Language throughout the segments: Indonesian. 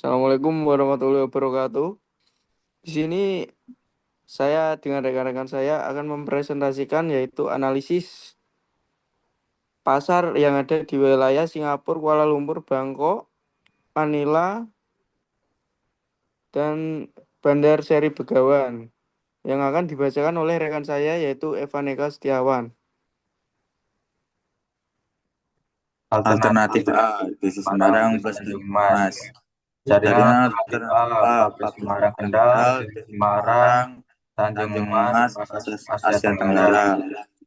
Assalamualaikum warahmatullahi wabarakatuh. Di sini saya dengan rekan-rekan saya akan mempresentasikan yaitu analisis pasar yang ada di wilayah Singapura, Kuala Lumpur, Bangkok, Manila, dan Bandar Seri Begawan yang akan dibacakan oleh rekan saya yaitu Evaneka Setiawan. Alternatif A, Desa Semarang plus Banyumas. Jaringan alternatif A, Pabrik Kendal, Desa Semarang, Tanjung Mas, Asia Tenggara.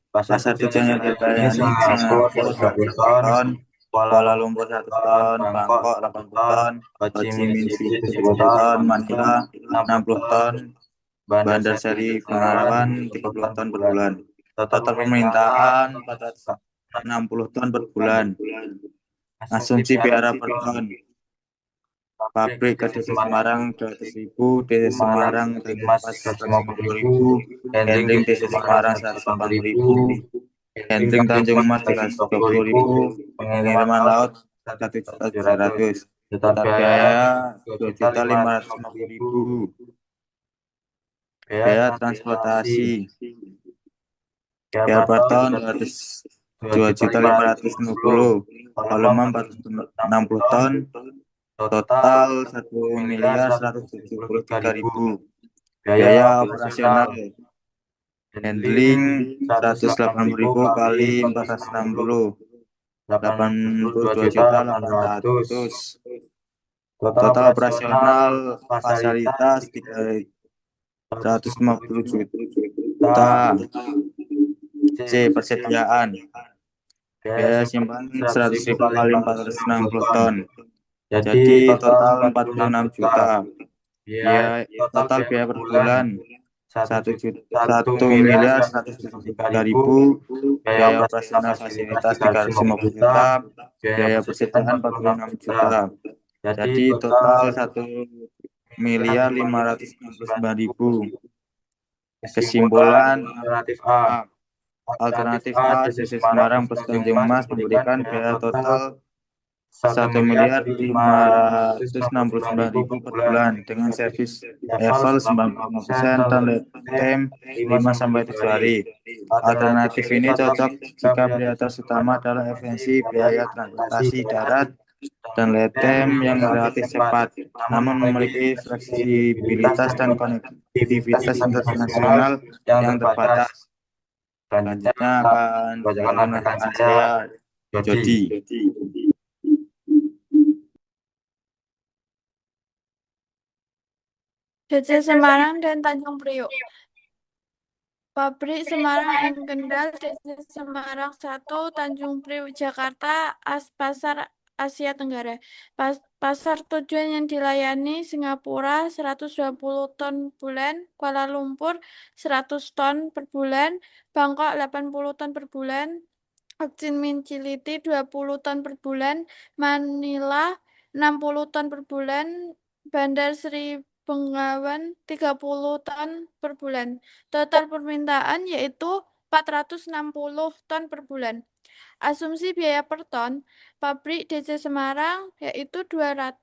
Pasar tujuan yang dilayani Singapura 100 ton, Kuala Lumpur 100 ton, Bangkok 80 ton, Ho Chi Minh City 70 ton, Manila 60 ton, Bandar Seri Begawan 30 ton per bulan. Total permintaan 460 ton per bulan. Asumsi biara per ton. Pabrik ke Desa Semarang 200.000, Desa Semarang Tanjung Mas 150.000, handling Desa Semarang 180.000, handling Tanjung Mas 320.000, pengiriman laut 1.700.000, total biaya 2.550.000, biaya transportasi, biaya per ton 2.550, volume 460 ton, total 1.173.000, biaya operasional handling 180.000 kali 460, 82.800, total operasional fasilitas 350 juta. C. Persediaan biaya simpan 100.000 kali 460 ton, jadi total 46 juta. Biaya total biaya per bulan 1.173.000, biaya operasional fasilitas 350 juta, biaya persediaan 46 juta. Jadi total 1.569.000. Kesimpulan alternatif A, Desa Semarang plus Tanjung Mas memberikan biaya total 1.569.000 per bulan dengan servis level 95% dan lead time 5-7 hari. Alternatif ini cocok jika prioritas utama adalah efisiensi biaya transportasi darat dan lead time yang relatif cepat, namun memiliki fleksibilitas dan konektivitas internasional yang terbatas. Selanjutnya akan dibacakan oleh rekan saya, Jody. Desa Semarang dan Tanjung Priok. Pabrik Semarang and Kendal, Desa Semarang 1, Tanjung Priok, Jakarta, Pasar Asia Tenggara. Pasar tujuan yang dilayani Singapura 120 ton bulan, Kuala Lumpur 100 ton per bulan, Bangkok 80 ton per bulan, Ho Chi Minh City 20 ton per bulan, Manila 60 ton per bulan, Bandar Seri Begawan 30 ton per bulan. Total permintaan yaitu 460 ton per bulan. Asumsi biaya per ton, pabrik DC Semarang yaitu 200,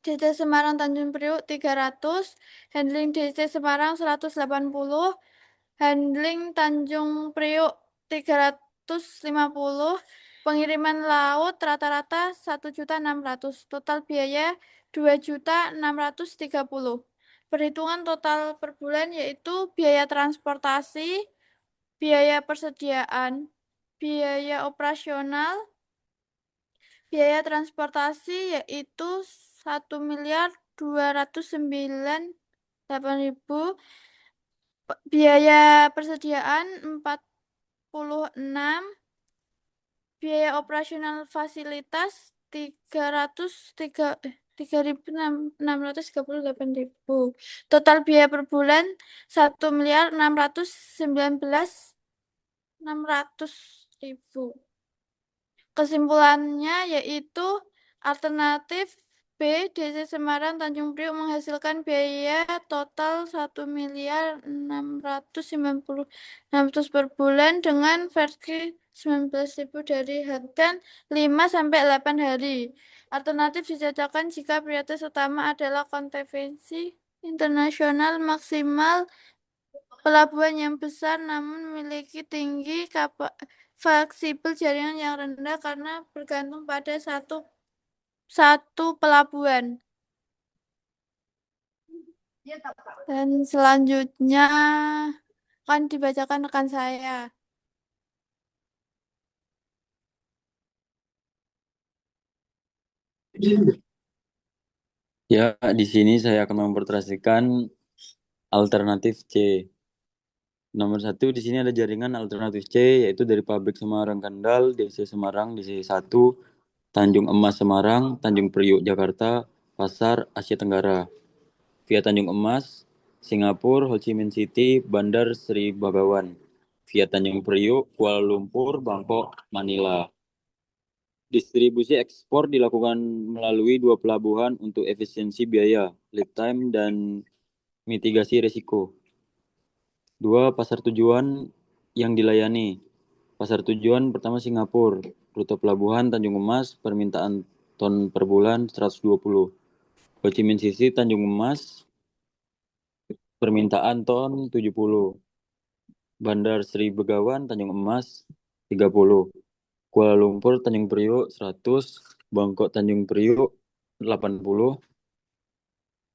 DC Semarang Tanjung Priok 300, handling DC Semarang 180, handling Tanjung Priok 350, pengiriman laut rata-rata 1.600.000, total biaya 2.630.000. Perhitungan total per bulan yaitu biaya transportasi, biaya persediaan, biaya operasional, biaya transportasi yaitu 1.209.800.000, biaya persediaan 46, biaya operasional fasilitas 3.638.000. Total biaya per bulan 1.619.600.000. Kesimpulannya yaitu alternatif B, DC Semarang Tanjung Priok menghasilkan biaya total 1.690.600 per bulan dengan versi 19.000 dari dan 5-8 hari. Alternatif dicocokkan jika prioritas utama adalah konvensi internasional maksimal pelabuhan yang besar namun memiliki tinggi fleksibel jaringan yang rendah karena bergantung pada satu pelabuhan. Dan selanjutnya akan dibacakan rekan saya. Ya, di sini saya akan mempresentasikan alternatif C. Nomor 1 di sini ada jaringan alternatif C, yaitu dari pabrik Semarang Kendal, DC Semarang, DC 1, Tanjung Emas Semarang, Tanjung Priok Jakarta, Pasar Asia Tenggara. Via Tanjung Emas, Singapura, Ho Chi Minh City, Bandar Sri Begawan. Via Tanjung Priok, Kuala Lumpur, Bangkok, Manila. Distribusi ekspor dilakukan melalui 2 pelabuhan untuk efisiensi biaya, lead time, dan mitigasi risiko. 2 pasar tujuan yang dilayani. Pasar tujuan pertama Singapura, rute pelabuhan Tanjung Emas, permintaan ton per bulan 120. Ho Chi Minh City, Tanjung Emas, permintaan ton 70. Bandar Sri Begawan, Tanjung Emas, 30. Kuala Lumpur, Tanjung Priok, 100. Bangkok, Tanjung Priok, 80.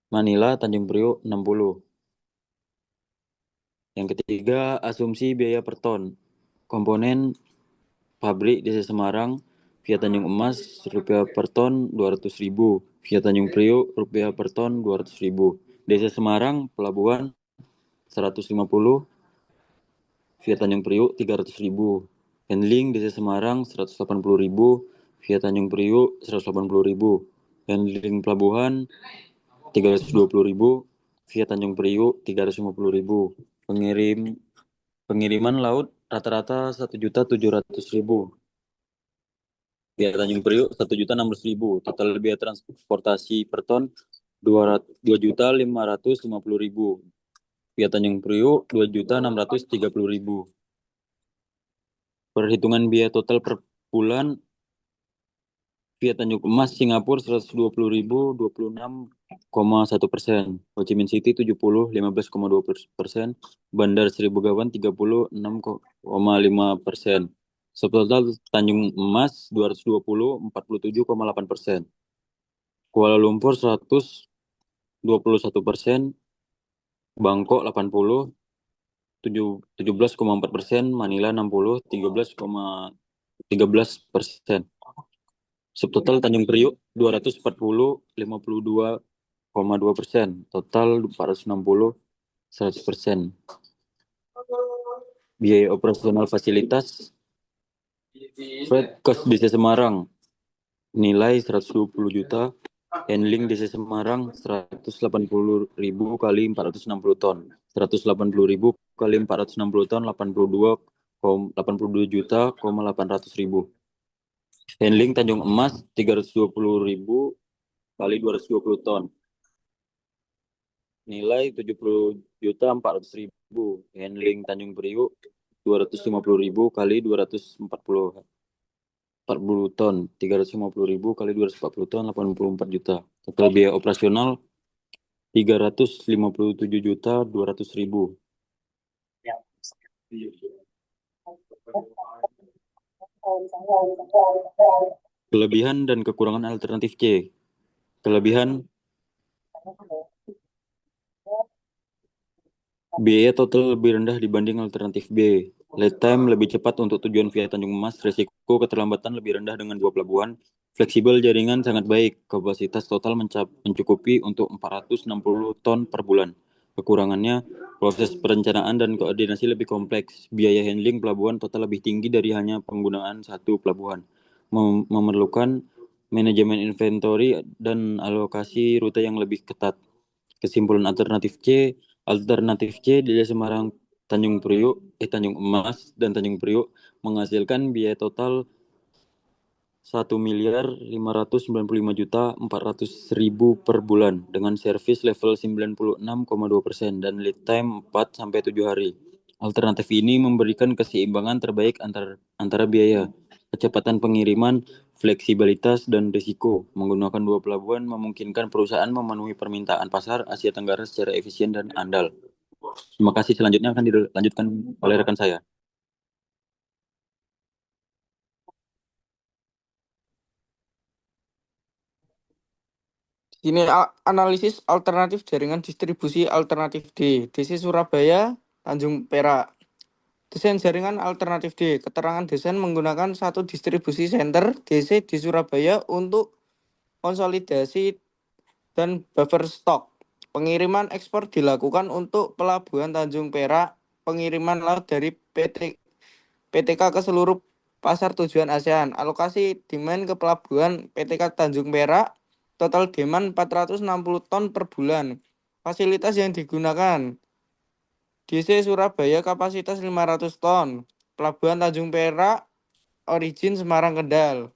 Manila, Tanjung Priok, 60. Yang ketiga, asumsi biaya per ton. Komponen pabrik DC Semarang, via Tanjung Emas, rupiah per ton 200.000. Via Tanjung Priok, rupiah per ton 200.000. DC Semarang, pelabuhan 150. Via Tanjung Priok, 300.000. Handling DC Semarang, 180.000. Via Tanjung Priok, 180.000. Handling pelabuhan, 320.000. Via Tanjung Priok, 350.000. Pengiriman laut rata-rata 1.700.000. Via Tanjung Priok 1.600.000. Total biaya transportasi per ton 2.550.000. Via Tanjung Priok 2.630.000. Perhitungan biaya total per bulan via Tanjung Emas Singapura 120.000, 26,1%. Ho Chi Minh City 70, 15,2%. Bandar Sri Begawan 30, 6,5%. Subtotal Tanjung Emas 220, 47,8%. Kuala Lumpur 100, 21%. Bangkok 80, 17,4%. Manila 60, 13%. Subtotal Tanjung Priok 240, 52,2%. Total 460, 100%. Biaya operasional fasilitas Freight Cost DC Semarang nilai 120 juta. Handling DC Semarang 180.000 kali 460 ton. 180.000 kali 460 ton 82 juta, 800.000. Handling Tanjung Emas 320.000 kali 220 ton. Nilai 70.400.000. Handling Tanjung Priok 250.000 kali 240 ton. 350.000 kali 240 ton 84 juta. Total biaya operasional 357.200.000. Kelebihan dan kekurangan alternatif C. Kelebihan biaya total lebih rendah dibanding alternatif B. Lead time lebih cepat untuk tujuan via Tanjung Emas. Risiko keterlambatan lebih rendah dengan 2 pelabuhan. Fleksibel jaringan sangat baik. Kapasitas total mencukupi untuk 460 ton per bulan. Kekurangannya, proses perencanaan dan koordinasi lebih kompleks. Biaya handling pelabuhan total lebih tinggi dari hanya penggunaan satu pelabuhan. Memerlukan manajemen inventory dan alokasi rute yang lebih ketat. Kesimpulan alternatif C di Semarang, Tanjung Emas dan Tanjung Priok menghasilkan biaya total 1.595.400.000 per bulan dengan service level 96,2% dan lead time 4-7 hari. Alternatif ini memberikan keseimbangan terbaik antara biaya, kecepatan pengiriman, fleksibilitas, dan risiko. Menggunakan dua pelabuhan memungkinkan perusahaan memenuhi permintaan pasar Asia Tenggara secara efisien dan andal. Terima kasih. Selanjutnya akan dilanjutkan oleh rekan saya. Ini analisis alternatif jaringan distribusi alternatif D. DC Surabaya, Tanjung Perak. Desain jaringan alternatif D. Keterangan desain menggunakan satu distribusi center DC di Surabaya untuk konsolidasi dan buffer stok. Pengiriman ekspor dilakukan untuk pelabuhan Tanjung Perak. Pengiriman laut dari PTK ke seluruh pasar tujuan ASEAN. Alokasi demand ke pelabuhan PTK Tanjung Perak. Total demand 460 ton per bulan. Fasilitas yang digunakan DC Surabaya kapasitas 500 ton. Pelabuhan Tanjung Perak origin Semarang Kendal.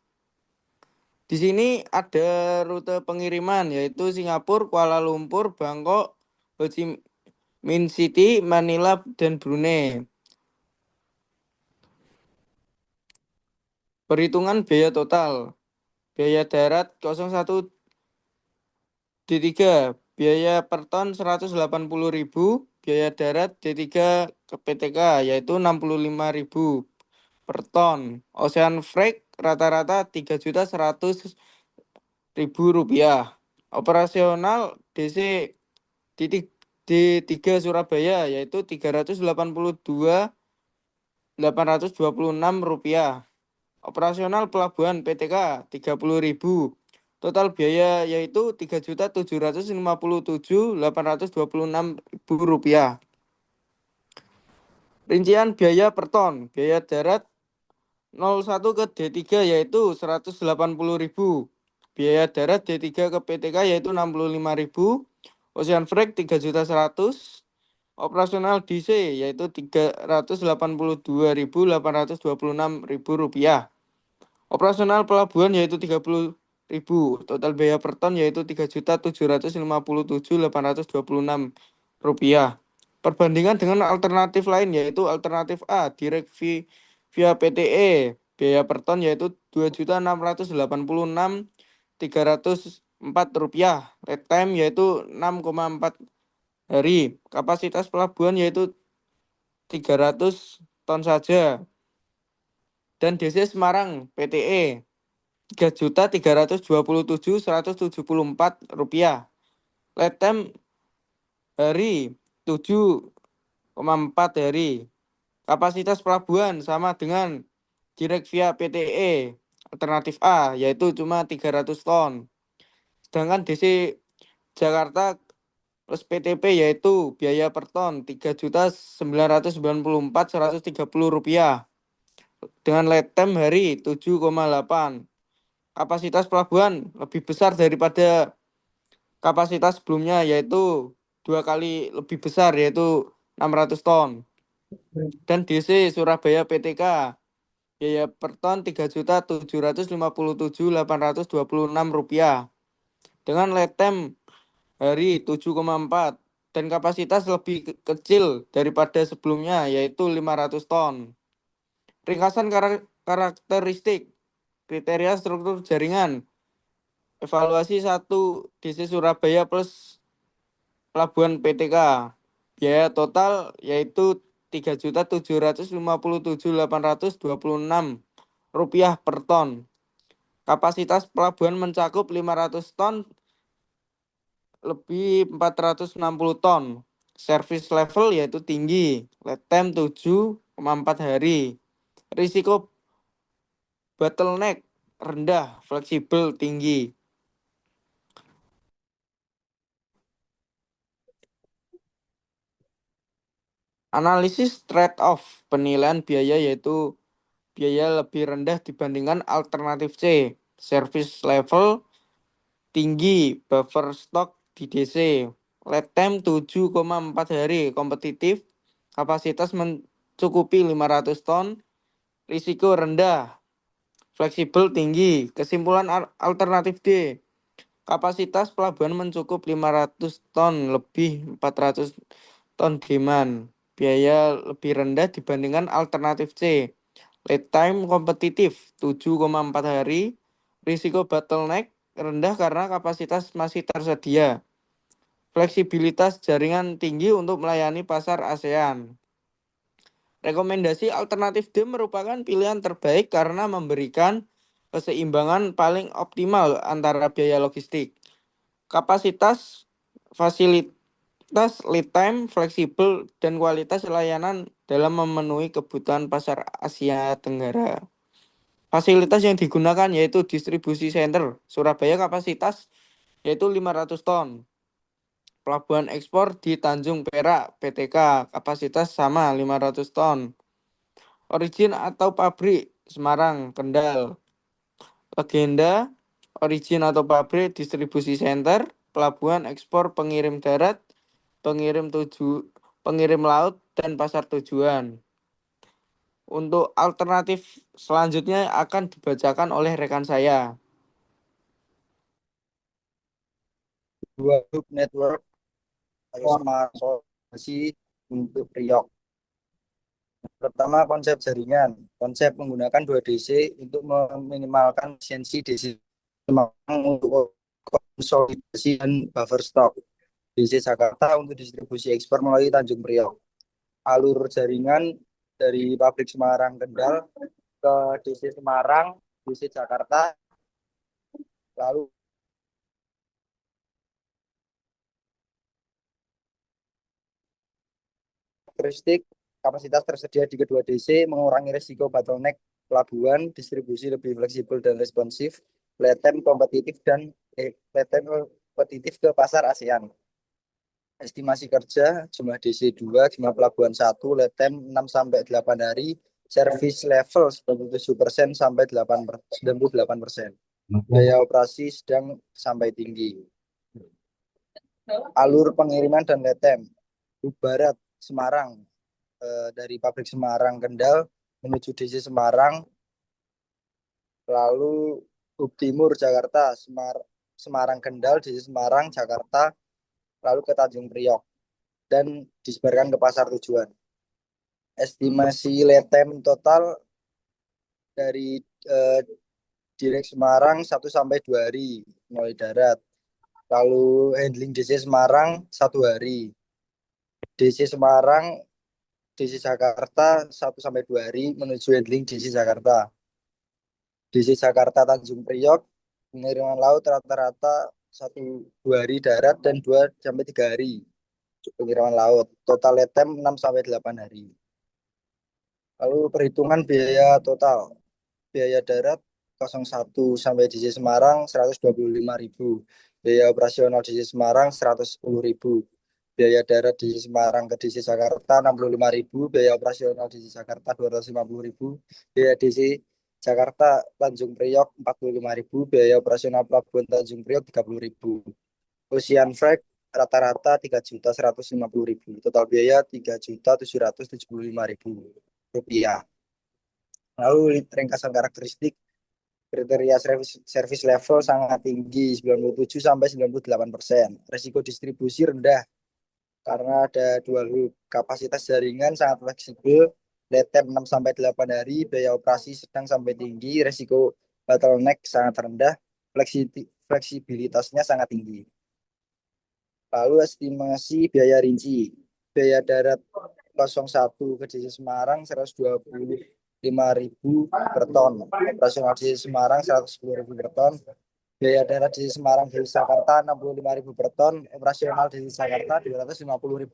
Di sini ada rute pengiriman yaitu Singapura, Kuala Lumpur, Bangkok, Ho Chi Minh City, Manila, dan Brunei. Perhitungan biaya total. Biaya darat 01 D3, biaya per ton 180.000, biaya darat D3 ke PTK yaitu 65.000 per ton. Ocean Freight rata-rata 3.100.000 rupiah. Operasional DC D3 Surabaya yaitu 382.826 rupiah. Operasional pelabuhan PTK 30.000. Total biaya yaitu 3.757.826 rupiah. Rincian biaya per ton. Biaya darat 01 ke D3 yaitu 180.000. Biaya darat D3 ke PTK yaitu 65.000. Ocean Freight 3.100.000. Operasional DC yaitu 382.826 rupiah. Operasional pelabuhan yaitu 30.000. Total biaya per ton yaitu 3.757.826 rupiah. Perbandingan dengan alternatif lain yaitu alternatif A direct via PTE. Biaya per ton yaitu 2.686.304 rupiah. Lead time yaitu 6,4 hari. Kapasitas pelabuhan yaitu 300 ton saja. Dan DC Semarang PTE 3.327.174 rupiah. Lead time hari 7,4 hari. Kapasitas pelabuhan sama dengan direct via PTE alternatif A yaitu cuma 300 ton. Sedangkan DC Jakarta plus PTP yaitu biaya per ton 3.994.130 rupiah dengan lead time hari 7,8. Kapasitas pelabuhan lebih besar daripada kapasitas sebelumnya yaitu 2 kali lebih besar yaitu 600 ton. Dan DC Surabaya PTK biaya per ton 3.757.826 rupiah dengan lead time hari 7,4 dan kapasitas lebih kecil daripada sebelumnya yaitu 500 ton. Ringkasan karakteristik kriteria struktur jaringan. Evaluasi 1 DC Surabaya plus pelabuhan PTK. Biaya total yaitu 3.757.826 rupiah per ton. Kapasitas pelabuhan mencakup 500 ton lebih 460 ton. Service level yaitu tinggi. Lead time 7,4 hari. Risiko bottleneck rendah, fleksibel tinggi. Analisis trade-off penilaian biaya yaitu biaya lebih rendah dibandingkan alternatif C. Service level tinggi, buffer stock di DC. Lead time 7,4 hari, kompetitif. Kapasitas mencukupi 500 ton. Risiko rendah, fleksibel tinggi. Kesimpulan alternatif D. Kapasitas pelabuhan mencukup 500 ton lebih 400 ton demand. biaya lebih rendah dibandingkan alternatif C. Lead time kompetitif 7,4 hari, risiko bottleneck rendah karena kapasitas masih tersedia. Fleksibilitas jaringan tinggi untuk melayani pasar ASEAN. Rekomendasi alternatif D merupakan pilihan terbaik karena memberikan keseimbangan paling optimal antara biaya logistik, kapasitas, fasilitas, lead time, fleksibel, dan kualitas layanan dalam memenuhi kebutuhan pasar Asia Tenggara. Fasilitas yang digunakan yaitu distribusi center Surabaya kapasitas yaitu 500 ton. Pelabuhan ekspor di Tanjung Perak PTK kapasitas sama 500 ton. Origin atau pabrik Semarang Kendal. Legenda origin atau pabrik distribusi center, pelabuhan ekspor pengirim darat, pengirim laut dan pasar tujuan. Untuk alternatif selanjutnya akan dibacakan oleh rekan saya. Dua grup network smart solusi untuk Priok. Pertama, konsep jaringan. Konsep menggunakan 2 DC untuk meminimalkan efisiensi DC untuk konsolidasi dan buffer stock. DC Jakarta untuk distribusi ekspor melalui Tanjung Priok. Alur jaringan dari pabrik Semarang Kendal ke DC Semarang, DC Jakarta, lalu karakteristik kapasitas tersedia di kedua DC mengurangi risiko bottleneck pelabuhan, distribusi lebih fleksibel dan responsif, lead time kompetitif ke pasar ASEAN. Estimasi kerja jumlah DC 2, jumlah pelabuhan 1, lead time 6 sampai 8 hari, service level 97% sampai 98%. Biaya operasi sedang sampai tinggi. Alur pengiriman dan lead time. Barat Semarang dari pabrik Semarang Kendal menuju DC Semarang, lalu Hub Timur Jakarta, Semarang Kendal, DC Semarang Jakarta, lalu ke Tanjung Priok dan disebarkan ke pasar tujuan. Estimasi lead time total dari Direct Semarang 1 sampai 2 hari mulai darat. Lalu handling DC Semarang 1 hari. DC Semarang DC Jakarta 1 sampai 2 hari menuju handling DC Jakarta. DC Jakarta Tanjung Priok pengiriman laut rata-rata 1-2 hari darat dan 2 sampai 3 hari pengiriman laut. Total lead time 6 sampai 8 hari. Lalu perhitungan biaya total. Biaya darat 01 sampai DC Semarang 125.000. Biaya operasional DC Semarang 110.000. Biaya darat di Semarang ke DC Jakarta 65.000, biaya operasional DC Jakarta 250.000, biaya DC Jakarta Tanjung Priok 45.000, biaya operasional pelabuhan Tanjung Priok 30.000. Ocean Freight rata-rata 3.150.000, total biaya 3.775.000 rupiah. Lalu ringkasan karakteristik kriteria service level sangat tinggi 97 sampai 98%. Risiko distribusi rendah karena ada dual loop. Kapasitas jaringan sangat fleksibel, lead time 6 sampai 8 hari, biaya operasi sedang sampai tinggi, risiko bottleneck sangat rendah, fleksibilitasnya sangat tinggi. Lalu estimasi biaya rinci. Biaya darat 01 ke DC Semarang 125.000 per ton, operasional DC Semarang 110.000 per ton. Biaya darat di Semarang di Jakarta 65.000 per ton, operasional di Jakarta 250.000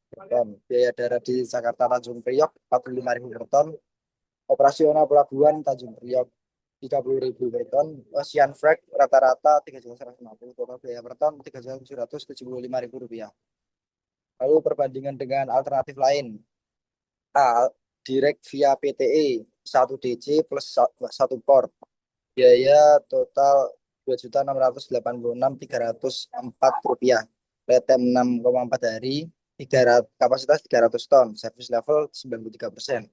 per ton. Biaya darat di Jakarta Tanjung Priok 45.000 per ton, operasional pelabuhan Tanjung Priok 30.000 per ton. Ocean Freight rata-rata 3.150, total biaya per ton 3.775.000 rupiah. Lalu perbandingan dengan alternatif lain. A. Direct via PTE 1 DC plus 1 port. Biaya total 2.686.304 rupiah. Lead time 6,4 hari, kapasitas 300 ton, service level 93%.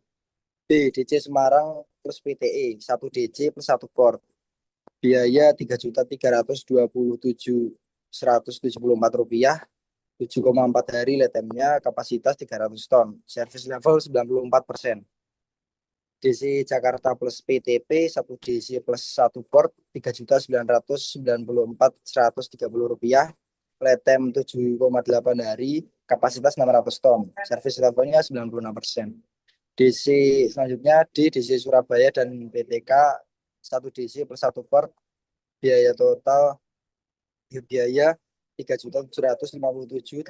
B. DC Semarang plus PTE 1 DC plus 1 port. Biaya 3.327.174 rupiah. 7,4 hari, lead time-nya kapasitas 300 ton, service level 94%. DC Jakarta plus PTP 1 DC plus 1 port Rp3.994.130, lead time 7,8 hari, kapasitas 600 ton, service levelnya 96%. DC selanjutnya di DC Surabaya dan PTK 1 DC plus 1 port, biaya total biaya Rp3.757.826,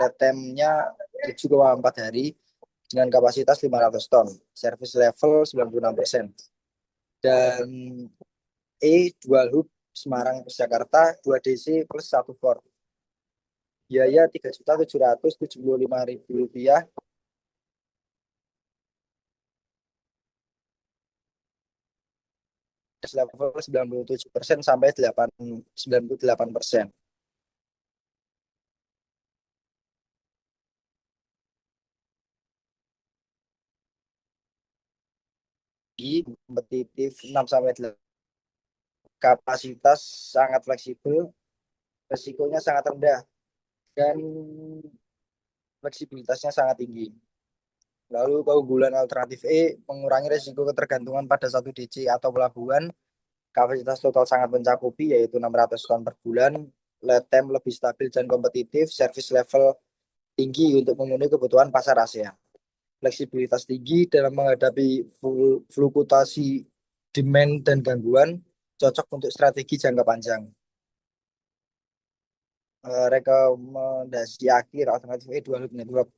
lead time-nya 7,4 hari dengan kapasitas 500 ton, service level 96%. Dan dual hub Semarang plus Jakarta 2 DC plus 1 port, biaya Rp3.775.000, level 97% sampai 98%. Kompetitif 6 sampai 8, kapasitas sangat fleksibel, resikonya sangat rendah dan fleksibilitasnya sangat tinggi. Lalu keunggulan alternatif E, mengurangi resiko ketergantungan pada satu DC atau pelabuhan, kapasitas total sangat mencakupi yaitu 600 ton per bulan, lead time lebih stabil dan kompetitif, service level tinggi untuk memenuhi kebutuhan pasar ASEAN. Fleksibilitas tinggi dalam menghadapi fluktuasi demand dan gangguan, cocok untuk strategi jangka panjang. Rekomendasi akhir alternatif E Dual Loop Network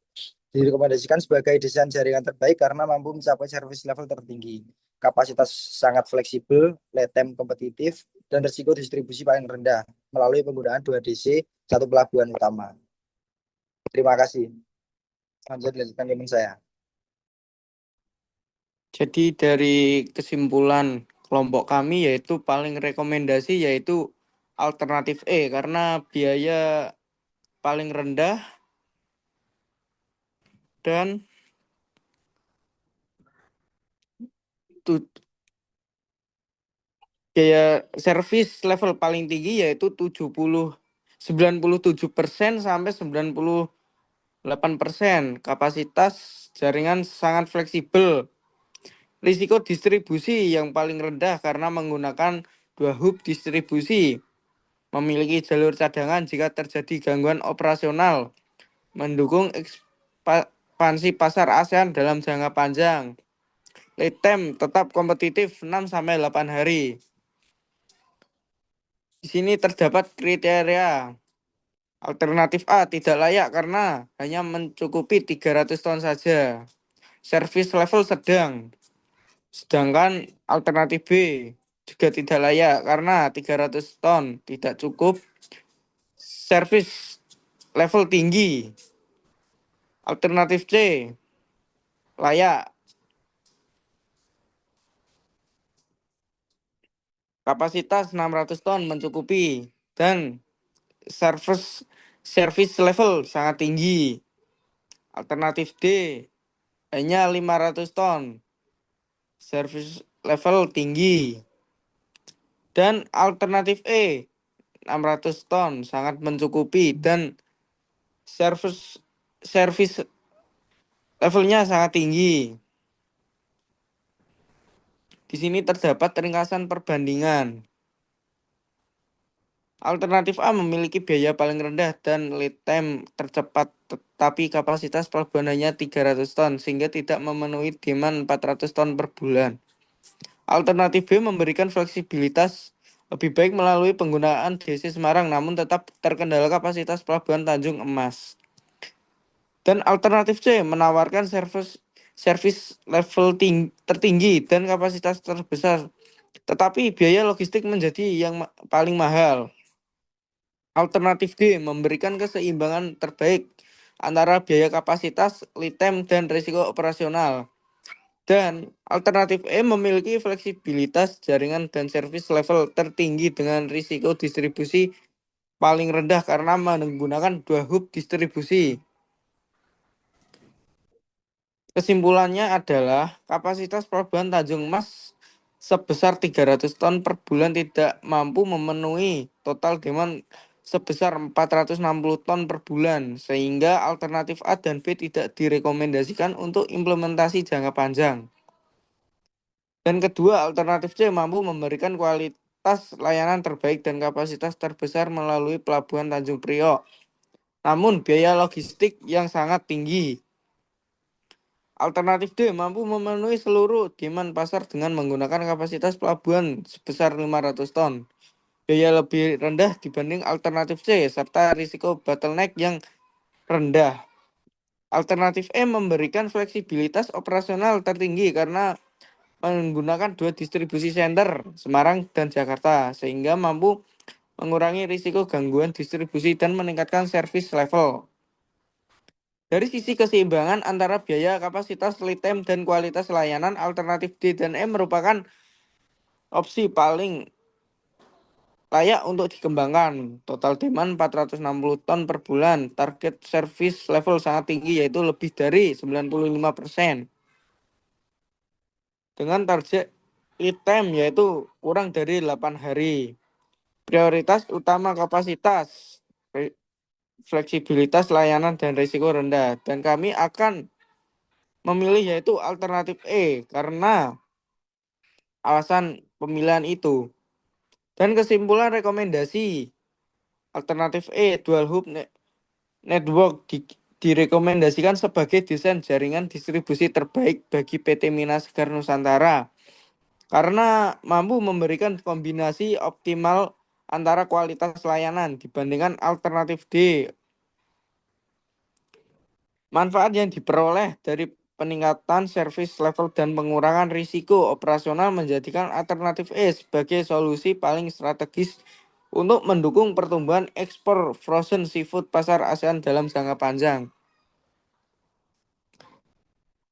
direkomendasikan sebagai desain jaringan terbaik karena mampu mencapai service level tertinggi, kapasitas sangat fleksibel, lead time kompetitif, dan risiko distribusi paling rendah melalui penggunaan 2 DC, 1 pelabuhan utama. Terima kasih. Lanjut dilanjutkan teman saya. Jadi dari kesimpulan kelompok kami yaitu paling rekomendasi yaitu alternatif E karena biaya paling rendah dan biaya service level paling tinggi yaitu 97% sampai 98%. Kapasitas jaringan sangat fleksibel. Risiko distribusi yang paling rendah karena menggunakan 2 hub distribusi. Memiliki jalur cadangan jika terjadi gangguan operasional. Mendukung ekspansi pasar ASEAN dalam jangka panjang. Lead time tetap kompetitif 6-8 hari. Di sini terdapat kriteria. Alternatif A tidak layak karena hanya mencukupi 300 ton saja. Service level sedang. Sedangkan alternatif B juga tidak layak karena 300 ton tidak cukup. Service level tinggi. Alternatif C layak. Kapasitas 600 ton mencukupi dan service level sangat tinggi. Alternatif D hanya 500 ton. Service level tinggi. Dan alternatif E 600 ton sangat mencukupi dan service levelnya sangat tinggi. Di sini terdapat ringkasan perbandingan. Alternatif A memiliki biaya paling rendah dan lead time tercepat, tetapi kapasitas pelabuhan hanya 300 ton, sehingga tidak memenuhi demand 400 ton per bulan. Alternatif B memberikan fleksibilitas lebih baik melalui penggunaan DC Semarang, namun tetap terkendala kapasitas pelabuhan Tanjung Emas. Dan alternatif C menawarkan service level tertinggi dan kapasitas terbesar, tetapi biaya logistik menjadi yang paling mahal. Alternatif D memberikan keseimbangan terbaik antara biaya kapasitas, lead time, dan risiko operasional. Dan alternatif E memiliki fleksibilitas jaringan dan service level tertinggi dengan risiko distribusi paling rendah karena menggunakan 2 hub distribusi. Kesimpulannya adalah kapasitas pelabuhan Tanjung Mas sebesar 300 ton per bulan tidak mampu memenuhi total demand sebesar 460 ton per bulan, sehingga alternatif A dan B tidak direkomendasikan untuk implementasi jangka panjang. Dan kedua, alternatif C mampu memberikan kualitas layanan terbaik dan kapasitas terbesar melalui Pelabuhan Tanjung Priok. Namun, biaya logistik yang sangat tinggi. Alternatif D mampu memenuhi seluruh demand pasar dengan menggunakan kapasitas pelabuhan sebesar 500 ton. Biaya lebih rendah dibanding alternatif C, serta risiko bottleneck yang rendah. Alternatif E memberikan fleksibilitas operasional tertinggi karena menggunakan 2 distribusi center, Semarang dan Jakarta, sehingga mampu mengurangi risiko gangguan distribusi dan meningkatkan service level. Dari sisi keseimbangan antara biaya, kapasitas, lead time, dan kualitas layanan, alternatif D dan E merupakan opsi paling layak untuk dikembangkan. Total demand 460 ton per bulan, target service level sangat tinggi yaitu lebih dari 95%. Dengan target lead time yaitu kurang dari 8 hari. Prioritas utama kapasitas, fleksibilitas layanan, dan risiko rendah. Dan kami akan memilih yaitu alternatif E karena alasan pemilihan itu. Dan kesimpulan rekomendasi alternatif E dual hub network direkomendasikan sebagai desain jaringan distribusi terbaik bagi PT Minas Segar Nusantara karena mampu memberikan kombinasi optimal antara kualitas layanan dibandingkan alternatif D. Manfaat yang diperoleh dari peningkatan service level dan pengurangan risiko operasional menjadikan alternatif E sebagai solusi paling strategis untuk mendukung pertumbuhan ekspor frozen seafood pasar ASEAN dalam jangka panjang.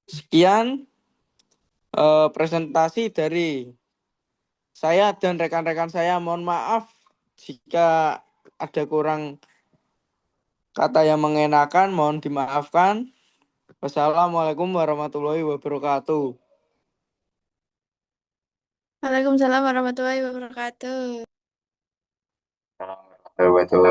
Sekian presentasi dari saya dan rekan-rekan saya. Mohon maaf jika ada kurang kata yang mengenakan, mohon dimaafkan. Wassalamualaikum warahmatullahi wabarakatuh. Waalaikumsalam warahmatullahi wabarakatuh. Betul.